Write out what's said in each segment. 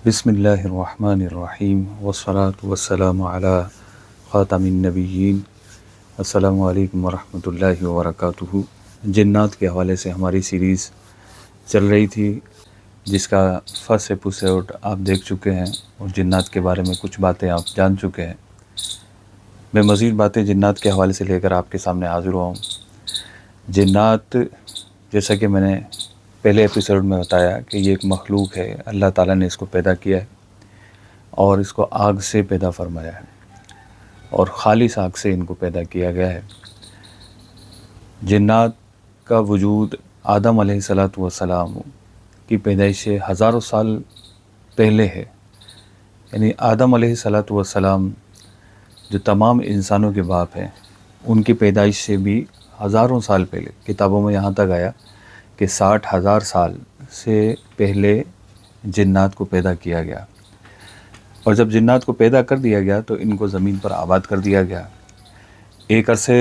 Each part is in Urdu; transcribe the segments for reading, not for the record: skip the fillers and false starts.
بسم اللہ الرحمن الرحیم والصلاة والسلام علی خاتم النبیین۔ السلام علیکم ورحمۃ اللہ وبرکاتہ۔ جنات کے حوالے سے ہماری سیریز چل رہی تھی، جس کا فرسٹ ایپیسوڈ آپ دیکھ چکے ہیں اور جنات کے بارے میں کچھ باتیں آپ جان چکے ہیں۔ میں مزید باتیں جنات کے حوالے سے لے کر آپ کے سامنے حاضر ہوا ہوں۔ جنات، جیسا کہ میں نے پہلے ایپیسوڈ میں بتایا کہ یہ ایک مخلوق ہے، اللہ تعالیٰ نے اس کو پیدا کیا ہے اور اس کو آگ سے پیدا فرمایا ہے اور خالص آگ سے ان کو پیدا کیا گیا ہے۔ جنات کا وجود آدم علیہ السلام کی پیدائش سے ہزاروں سال پہلے ہے، یعنی آدم علیہ السلام جو تمام انسانوں کے باپ ہیں، ان کی پیدائش سے بھی ہزاروں سال پہلے، کتابوں میں یہاں تک آیا کہ 60,000 سال سے پہلے جنات کو پیدا کیا گیا۔ اور جب جنات کو پیدا کر دیا گیا تو ان کو زمین پر آباد کر دیا گیا۔ ایک عرصے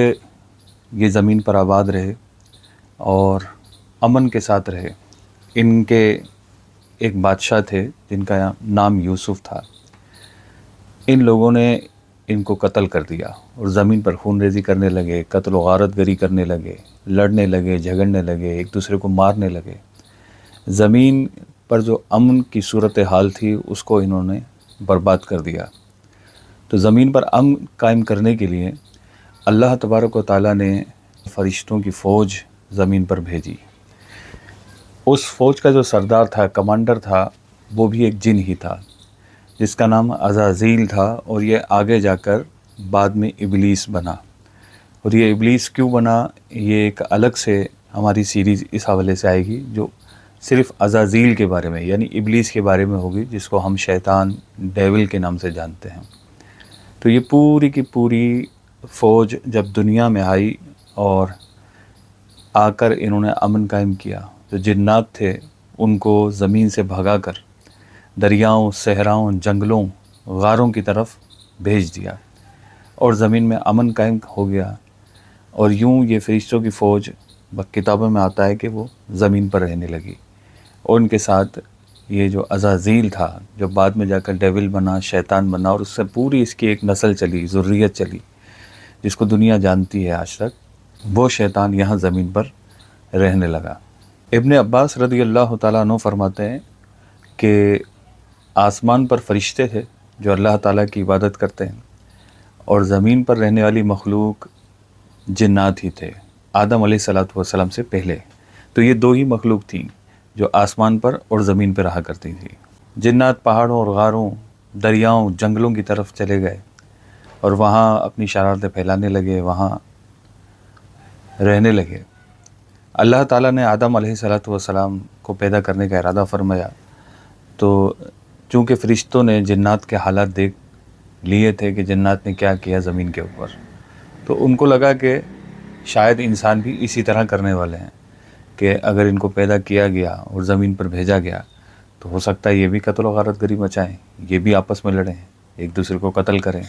یہ زمین پر آباد رہے اور امن کے ساتھ رہے۔ ان کے ایک بادشاہ تھے جن کا نام یوسف تھا۔ ان لوگوں نے ان کو قتل کر دیا اور زمین پر خون ریزی کرنے لگے، قتل و غارت گری کرنے لگے، لڑنے لگے، جھگڑنے لگے، ایک دوسرے کو مارنے لگے۔ زمین پر جو امن کی صورتحال تھی اس کو انہوں نے برباد کر دیا۔ تو زمین پر امن قائم کرنے کے لیے اللہ تبارک و تعالیٰ نے فرشتوں کی فوج زمین پر بھیجی۔ اس فوج کا جو سردار تھا، کمانڈر تھا، وہ بھی ایک جن ہی تھا جس کا نام عزازیل تھا، اور یہ آگے جا کر بعد میں ابلیس بنا۔ اور یہ ابلیس کیوں بنا، یہ ایک الگ سے ہماری سیریز اس حوالے سے آئے گی جو صرف عزازیل کے بارے میں، یعنی ابلیس کے بارے میں ہوگی، جس کو ہم شیطان، ڈیول کے نام سے جانتے ہیں۔ تو یہ پوری کی پوری فوج جب دنیا میں آئی اور آ کر انہوں نے امن قائم کیا، جو جنات تھے ان کو زمین سے بھگا کر دریاؤں، صحراؤں، جنگلوں، غاروں کی طرف بھیج دیا اور زمین میں امن قائم ہو گیا۔ اور یوں یہ فرشتوں کی فوج، کتابوں میں آتا ہے کہ وہ زمین پر رہنے لگی، اور ان کے ساتھ یہ جو عزازیل تھا، جو بعد میں جا کر ڈیول بنا، شیطان بنا، اور اس سے پوری اس کی ایک نسل چلی، ذریت چلی، جس کو دنیا جانتی ہے آج تک، وہ شیطان یہاں زمین پر رہنے لگا۔ ابن عباس رضی اللہ تعالیٰ عنہ فرماتے ہیں کہ آسمان پر فرشتے تھے جو اللہ تعالیٰ کی عبادت کرتے ہیں، اور زمین پر رہنے والی مخلوق جنات ہی تھے، آدم علیہ السلام سے پہلے۔ تو یہ دو ہی مخلوق تھیں جو آسمان پر اور زمین پر رہا کرتی تھی۔ جنات پہاڑوں اور غاروں، دریاؤں، جنگلوں کی طرف چلے گئے اور وہاں اپنی شرارتیں پھیلانے لگے، وہاں رہنے لگے۔ اللہ تعالیٰ نے آدم علیہ السلام کو پیدا کرنے کا ارادہ فرمایا، تو چونکہ فرشتوں نے جنات کے حالات دیکھ لیے تھے کہ جنات نے کیا کیا زمین کے اوپر، تو ان کو لگا کہ شاید انسان بھی اسی طرح کرنے والے ہیں کہ اگر ان کو پیدا کیا گیا اور زمین پر بھیجا گیا تو ہو سکتا ہے یہ بھی قتل و غارت گری مچائیں، یہ بھی آپس میں لڑیں، ایک دوسرے کو قتل کریں،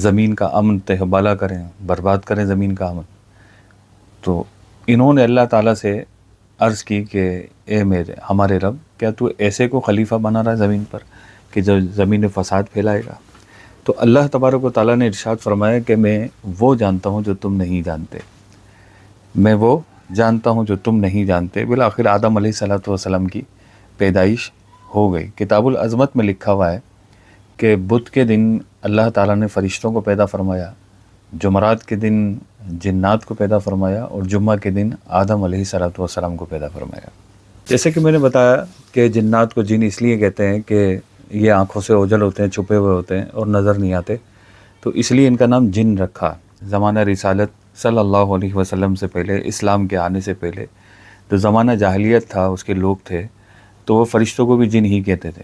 زمین کا امن تہ بالا کریں، برباد کریں زمین کا امن۔ تو انہوں نے اللہ تعالیٰ سے عرض کی کہ اے ہمارے رب، کیا تو ایسے کو خلیفہ بنا رہا ہے زمین پر کہ جو زمین میں فساد پھیلائے گا؟ تو اللہ تبارک و تعالیٰ نے ارشاد فرمایا کہ میں وہ جانتا ہوں جو تم نہیں جانتے، میں وہ جانتا ہوں جو تم نہیں جانتے۔ بالآخر آدم علیہ السلام کی پیدائش ہو گئی۔ کتاب العظمت میں لکھا ہوا ہے کہ بدھ کے دن اللہ تعالیٰ نے فرشتوں کو پیدا فرمایا، جمعرات کے دن جنات کو پیدا فرمایا، اور جمعہ کے دن آدم علیہ السلام کو پیدا فرمایا۔ جیسے کہ میں نے بتایا کہ جنات کو جن اس لیے کہتے ہیں کہ یہ آنکھوں سے اوجھل ہوتے ہیں، چھپے ہوئے ہوتے ہیں اور نظر نہیں آتے، تو اس لیے ان کا نام جن رکھا۔ زمانہ رسالت صلی اللہ علیہ وسلم سے پہلے، اسلام کے آنے سے پہلے، جو زمانہ جاہلیت تھا اس کے لوگ تھے، تو وہ فرشتوں کو بھی جن ہی کہتے تھے،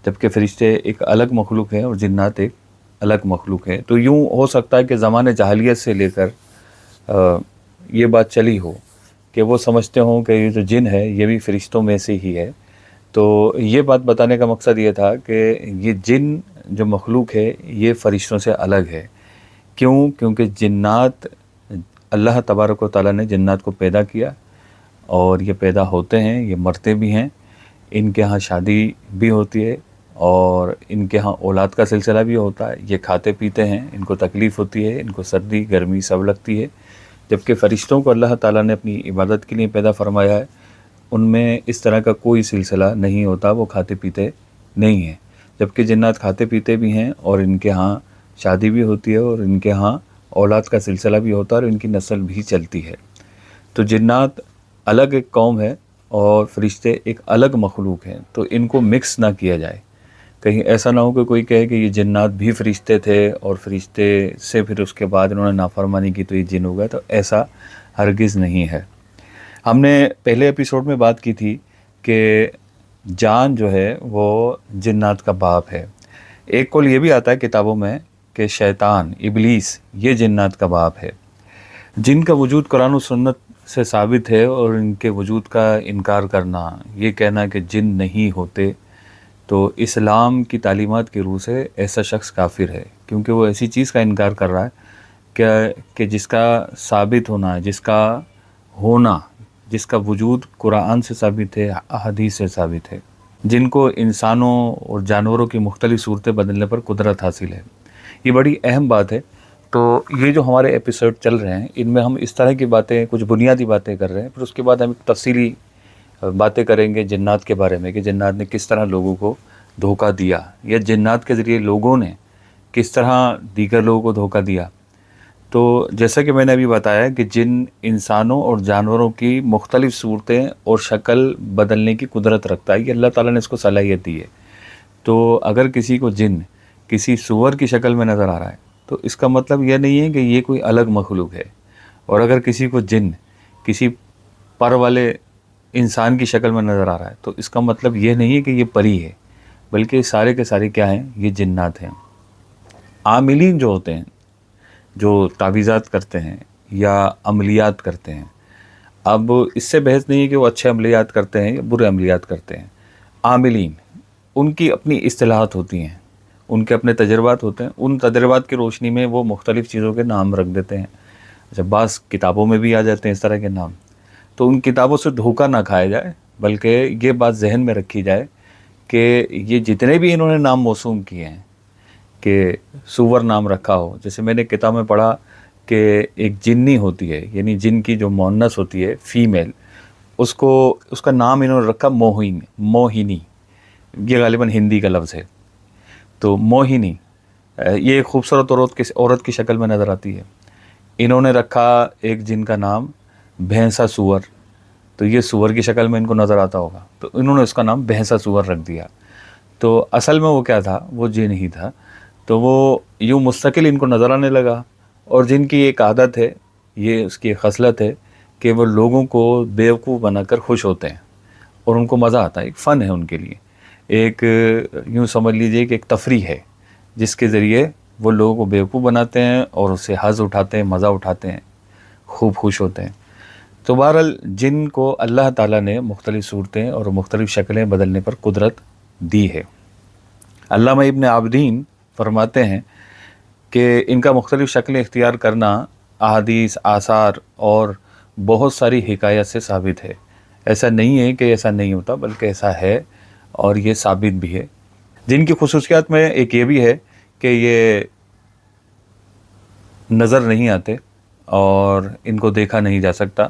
جبکہ فرشتے ایک الگ مخلوق ہیں اور جنات ایک الگ مخلوق ہے۔ تو یوں ہو سکتا ہے کہ زمانہ جاہلیت سے لے کر یہ بات چلی ہو کہ وہ سمجھتے ہوں کہ یہ جو جن ہے یہ بھی فرشتوں میں سے ہی ہے۔ تو یہ بات بتانے کا مقصد یہ تھا کہ یہ جن جو مخلوق ہے یہ فرشتوں سے الگ ہے۔ کیوں؟ کیونکہ جنات، اللہ تبارک و تعالیٰ نے جنات کو پیدا کیا، اور یہ پیدا ہوتے ہیں، یہ مرتے بھی ہیں، ان کے ہاں شادی بھی ہوتی ہے اور ان کے ہاں اولاد کا سلسلہ بھی ہوتا ہے. یہ کھاتے پیتے ہیں, ان کو تکلیف ہوتی ہے, ان کو سردی گرمی سب لگتی ہے. جبکہ فرشتوں کو اللہ تعالیٰ نے اپنی عبادت کے لیے پیدا فرمایا ہے, ان میں اس طرح کا کوئی سلسلہ نہیں ہوتا, وہ کھاتے پیتے نہیں ہیں. جبکہ جنات کھاتے پیتے بھی ہیں اور ان کے ہاں شادی بھی ہوتی ہے اور ان کے ہاں اولاد کا سلسلہ بھی ہوتا ہے اور ان کی نسل بھی چلتی ہے. تو جنات الگ ایک قوم ہے اور فرشتے ایک الگ مخلوق ہیں, تو ان کو مکس نہ کیا جائے. کہیں ایسا نہ ہو کہ کوئی کہے کہ یہ جنات بھی فرشتے تھے اور فرشتے سے پھر اس کے بعد انہوں نے نافرمانی کی تو یہ جن ہو گیا, تو ایسا ہرگز نہیں ہے. ہم نے پہلے ایپیسوڈ میں بات کی تھی کہ جان جو ہے وہ جنات کا باپ ہے. ایک قول یہ بھی آتا ہے کتابوں میں کہ شیطان ابلیس یہ جنات کا باپ ہے. جن کا وجود قرآن و سنت سے ثابت ہے اور ان کے وجود کا انکار کرنا, یہ کہنا کہ جن نہیں ہوتے, تو اسلام کی تعلیمات کی روح سے ایسا شخص کافر ہے, کیونکہ وہ ایسی چیز کا انکار کر رہا ہے کہ جس کا ثابت ہونا, جس کا ہونا, جس کا وجود قرآن سے ثابت ہے, احادیث سے ثابت ہے, جن کو انسانوں اور جانوروں کی مختلف صورتیں بدلنے پر قدرت حاصل ہے. یہ بڑی اہم بات ہے. تو یہ جو ہمارے ایپیسوڈ چل رہے ہیں ان میں ہم اس طرح کی باتیں, کچھ بنیادی باتیں کر رہے ہیں, پھر اس کے بعد ہم ایک تفصیلی باتیں کریں گے جنات کے بارے میں کہ جنات نے کس طرح لوگوں کو دھوکہ دیا, یا جنات کے ذریعے لوگوں نے کس طرح دیگر لوگوں کو دھوکہ دیا. تو جیسا کہ میں نے ابھی بتایا کہ جن انسانوں اور جانوروں کی مختلف صورتیں اور شکل بدلنے کی قدرت رکھتا ہے, یہ اللہ تعالیٰ نے اس کو صلاحیت دی ہے. تو اگر کسی کو جن کسی سور کی شکل میں نظر آ رہا ہے تو اس کا مطلب یہ نہیں ہے کہ یہ کوئی الگ مخلوق ہے, اور اگر کسی کو جن کسی پر والے انسان کی شکل میں نظر آ رہا ہے تو اس کا مطلب یہ نہیں ہے کہ یہ پری ہے, بلکہ سارے کے سارے کیا ہیں, یہ جنات ہیں. عاملین جو ہوتے ہیں, جو تعویذات کرتے ہیں یا عملیات کرتے ہیں, اب اس سے بحث نہیں ہے کہ وہ اچھے عملیات کرتے ہیں یا برے عملیات کرتے ہیں. عاملین, ان کی اپنی اصطلاحات ہوتی ہیں, ان کے اپنے تجربات ہوتے ہیں, ان تجربات کی روشنی میں وہ مختلف چیزوں کے نام رکھ دیتے ہیں. اچھا, بعض کتابوں میں بھی آ جاتے ہیں اس طرح کے نام, تو ان کتابوں سے دھوکہ نہ کھایا جائے, بلکہ یہ بات ذہن میں رکھی جائے کہ یہ جتنے بھی انہوں نے نام موسوم کیے ہیں, کہ سور نام رکھا ہو, جیسے میں نے کتاب میں پڑھا کہ ایک جنی ہوتی ہے, یعنی جن کی جو مؤنث ہوتی ہے فیمیل, اس کا نام انہوں نے رکھا موہنی. یہ غالباً ہندی کا لفظ ہے. تو موہنی یہ ایک خوبصورت عورت کی شکل میں نظر آتی ہے. انہوں نے رکھا ایک جن کا نام بھینسا سور, تو یہ سور کی شکل میں ان کو نظر آتا ہوگا, تو انہوں نے اس کا نام بھینسا سور رکھ دیا. تو اصل میں وہ کیا تھا, وہ جن ہی تھا. تو وہ یوں مستقل ان کو نظر آنے لگا, اور جن کی ایک عادت ہے, یہ اس کی ایک خصلت ہے کہ وہ لوگوں کو بیوقوف بنا کر خوش ہوتے ہیں اور ان کو مزہ آتا ہے. ایک فن ہے ان کے لیے, ایک یوں سمجھ لیجئے کہ ایک تفریح ہے جس کے ذریعے وہ لوگوں کو بیوقوف بناتے ہیں اور اس سے حظ اٹھاتے ہیں, مزہ اٹھاتے ہیں, خوب خوش ہوتے ہیں. تو بہرحال جن کو اللہ تعالیٰ نے مختلف صورتیں اور مختلف شکلیں بدلنے پر قدرت دی ہے. علامہ ابن عابدین فرماتے ہیں کہ ان کا مختلف شکلیں اختیار کرنا احادیث, آثار اور بہت ساری حکایت سے ثابت ہے. ایسا نہیں ہے کہ ایسا نہیں ہوتا, بلکہ ایسا ہے اور یہ ثابت بھی ہے. جن کی خصوصیات میں ایک یہ بھی ہے کہ یہ نظر نہیں آتے اور ان کو دیکھا نہیں جا سکتا,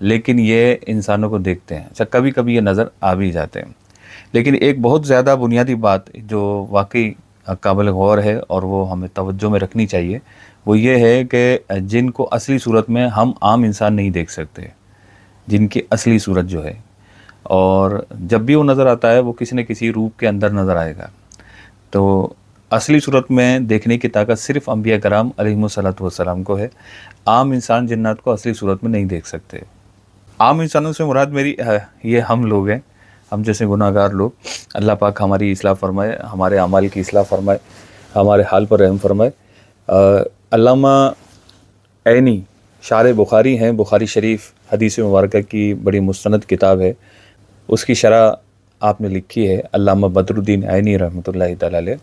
لیکن یہ انسانوں کو دیکھتے ہیں. اچھا, کبھی کبھی یہ نظر آ بھی جاتے ہیں. لیکن ایک بہت زیادہ بنیادی بات جو واقعی قابل غور ہے اور وہ ہمیں توجہ میں رکھنی چاہیے, وہ یہ ہے کہ جن کو اصلی صورت میں ہم عام انسان نہیں دیکھ سکتے, جن کی اصلی صورت جو ہے, اور جب بھی وہ نظر آتا ہے وہ کسی نہ کسی روپ کے اندر نظر آئے گا. تو اصلی صورت میں دیکھنے کی طاقت صرف انبیاء کرام علیہم الصلوۃ والسلام کو ہے. عام انسان جنات کو اصلی صورت میں نہیں دیکھ سکتے. عام انسانوں سے مراد میری یہ ہم لوگ ہیں, ہم جیسے گناہ گار لوگ. اللہ پاک ہماری اصلاح فرمائے, ہمارے اعمال کی اصلاح فرمائے, ہمارے حال پر رحم فرمائے. علامہ عینی شارح بخاری ہیں, بخاری شریف حدیث مبارکہ کی بڑی مستند کتاب ہے, اس کی شرح آپ نے لکھی ہے علامہ بدر الدین عینی رحمۃ اللہ تعالیٰ علیہ,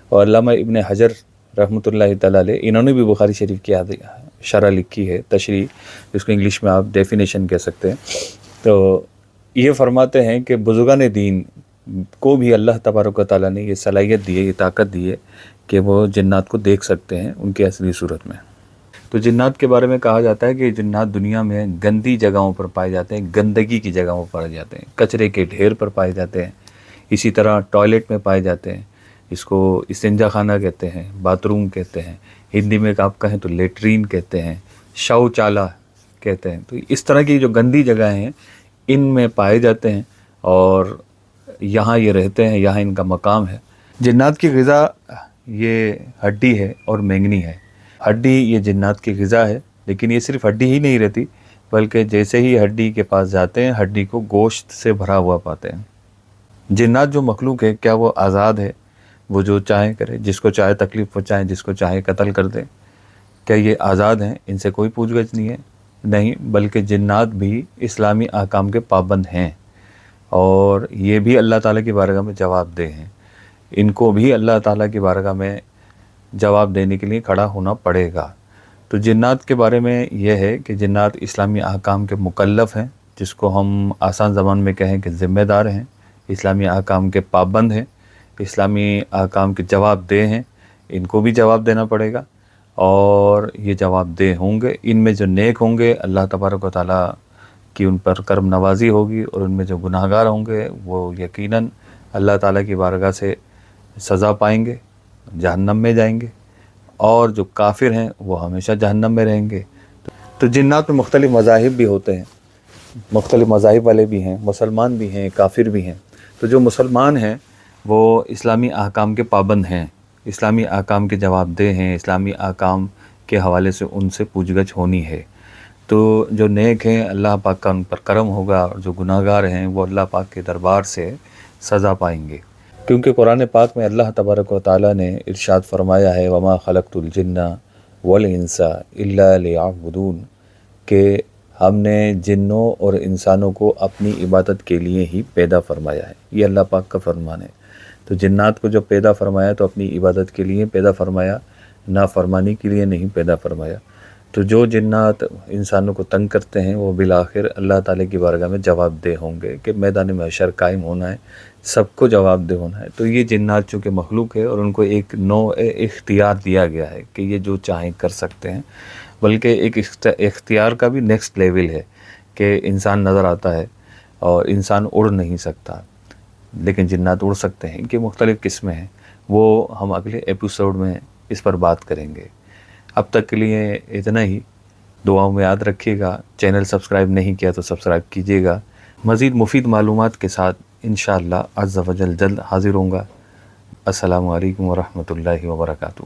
اور علامہ ابن حجر رحمۃ اللہ تعالیٰ علیہ, انہوں نے بھی بخاری شریف کی شرح لکھی ہے, تشریح, جس کو انگلش میں آپ ڈیفینیشن کہہ سکتے ہیں. تو یہ فرماتے ہیں کہ بزرگان دین کو بھی اللہ تبارک و تعالیٰ نے یہ صلاحیت دی ہے، یہ طاقت دی ہے کہ وہ جنات کو دیکھ سکتے ہیں ان کی اصلی صورت میں۔ تو جنات کے بارے میں کہا جاتا ہے کہ جنات دنیا میں گندی جگہوں پر پائے جاتے ہیں، گندگی کی جگہوں پر پائے جاتے ہیں، کچرے کے ڈھیر پر پائے جاتے ہیں، اسی طرح ٹوائلٹ میں پائے جاتے ہیں، اس کو استنجا خانہ کہتے ہیں، باتھ روم کہتے ہیں، ہندی میں آپ کہیں تو لیٹرین کہتے ہیں، شوچالا کہتے ہیں۔ تو اس طرح کی جو گندی جگہیں ہیں ان میں پائے جاتے ہیں اور یہاں یہ رہتے ہیں، یہاں ان کا مقام ہے۔ جنات کی غذا یہ ہڈی ہے اور مینگنی ہے۔ ہڈی یہ جنات کی غذا ہے، لیکن یہ صرف ہڈی ہی نہیں رہتی، بلکہ جیسے ہی ہڈی کے پاس جاتے ہیں ہڈی کو گوشت سے بھرا ہوا پاتے ہیں۔ جنات جو مخلوق ہے کیا وہ آزاد ہے؟ وہ جو چاہے کرے، جس کو چاہے تکلیف پہنچائیں، جس کو چاہے قتل کر دیں، کیا یہ آزاد ہیں؟ ان سے کوئی پوچھ گچھ نہیں ہے؟ نہیں، بلکہ جنات بھی اسلامی احکام کے پابند ہیں اور یہ بھی اللہ تعالیٰ کی بارگاہ میں جواب دہ ہیں۔ ان کو بھی اللہ تعالیٰ کی بارگاہ میں جواب دینے کے لیے کھڑا ہونا پڑے گا۔ تو جنات کے بارے میں یہ ہے کہ جنات اسلامی احکام کے مکلف ہیں، جس کو ہم آسان زبان میں کہیں کہ ذمہ دار ہیں، اسلامی احکام کے پابند ہیں، اسلامی احکام کے جواب دہ ہیں۔ ان کو بھی جواب دینا پڑے گا اور یہ جواب دہ ہوں گے۔ ان میں جو نیک ہوں گے اللہ تبارک و تعالیٰ کی ان پر کرم نوازی ہوگی، اور ان میں جو گناہ گار ہوں گے وہ یقیناً اللہ تعالیٰ کی بارگاہ سے سزا پائیں گے، جہنم میں جائیں گے، اور جو کافر ہیں وہ ہمیشہ جہنم میں رہیں گے۔ تو جنات میں مختلف مذاہب بھی ہوتے ہیں، مختلف مذاہب والے بھی ہیں، مسلمان بھی ہیں، کافر بھی ہیں۔ تو جو مسلمان ہیں وہ اسلامی احکام کے پابند ہیں، اسلامی احکام کے جواب دہ ہیں، اسلامی احکام کے حوالے سے ان سے پوچھ گچھ ہونی ہے۔ تو جو نیک ہیں اللہ پاک کا ان پر کرم ہوگا، اور جو گناہ گار ہیں وہ اللہ پاک کے دربار سے سزا پائیں گے۔ کیونکہ قرآن پاک میں اللہ تبارک و تعالیٰ نے ارشاد فرمایا ہے وَمَا خَلَقْتُ الْجِنَّ وَالْإِنسَ إِلَّا لِيَعْبُدُونَ، کہ ہم نے جنوں اور انسانوں کو اپنی عبادت کے لیے ہی پیدا فرمایا ہے۔ یہ اللہ پاک کا فرمان ہے۔ تو جنات کو جو پیدا فرمایا تو اپنی عبادت کے لیے پیدا فرمایا، نافرمانی کے لیے نہیں پیدا فرمایا۔ تو جو جنات انسانوں کو تنگ کرتے ہیں وہ بالآخر اللہ تعالیٰ کی بارگاہ میں جواب دہ ہوں گے کہ میدان محشر قائم ہونا ہے، سب کو جواب دہ ہونا ہے۔ تو یہ جنات چونکہ مخلوق ہے اور ان کو ایک نوع اختیار دیا گیا ہے کہ یہ جو چاہیں کر سکتے ہیں، بلکہ ایک اختیار کا بھی نیکسٹ لیول ہے کہ انسان نظر آتا ہے اور انسان اڑ نہیں سکتا، لیکن جنات اڑ سکتے ہیں۔ ان کی مختلف قسمیں ہیں، وہ ہم اگلے ایپیسوڈ میں اس پر بات کریں گے۔ اب تک کے لیے اتنا ہی، دعاؤں میں یاد رکھیے گا۔ چینل سبسکرائب نہیں کیا تو سبسکرائب کیجیے گا۔ مزید مفید معلومات کے ساتھ انشاءاللہ عز و جل جلد حاضر ہوں گا۔ السلام علیکم ورحمۃ اللہ وبرکاتہ۔